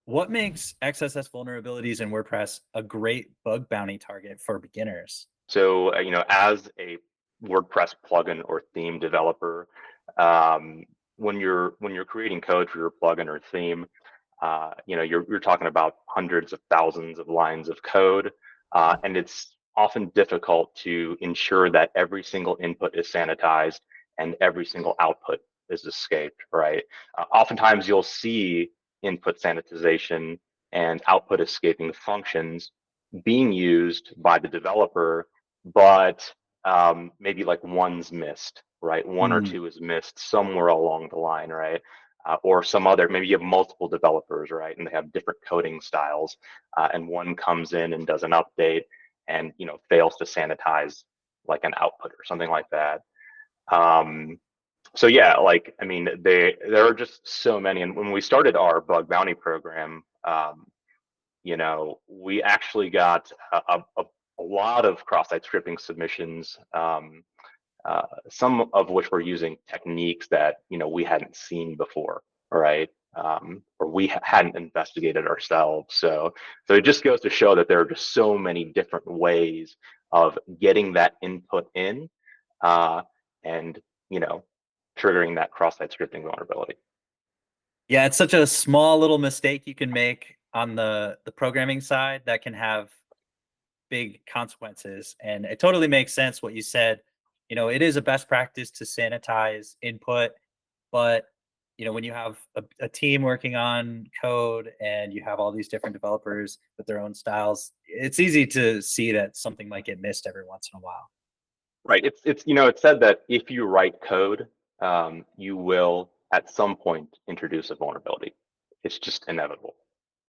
What makes XSS vulnerabilities in WordPress a great bug bounty target for beginners? So, as a WordPress plugin or theme developer, um, when you're creating code for your plugin or theme, you're talking about hundreds of thousands of lines of code, and it's often difficult to ensure that every single input is sanitized and every single output is escaped, right? Oftentimes, you'll see input sanitization and output escaping functions being used by the developer, but maybe like one's missed, right? One or Mm, two is missed somewhere along the line, right? Or some other, maybe you have multiple developers, right? And they have different coding styles, and one comes in and does an update and fails to sanitize like an output or something like that. Um, so yeah, like I mean, there are just so many. And when we started our bug bounty program, we actually got a lot of cross-site scripting submissions, some of which were using techniques that we hadn't seen before, right? Or we hadn't investigated ourselves. So it just goes to show that there are just so many different ways of getting that input in, uh, and triggering that cross-site scripting vulnerability. yeah, it's such a small little mistake you can make on the programming side that can have big consequences. And it totally makes sense what you said. It is a best practice to sanitize input, but when you have a team working on code and you have all these different developers with their own styles, it's easy to see that something might get missed every once in a while. Right. It's said that if you write code, you will at some point introduce a vulnerability. It's just inevitable.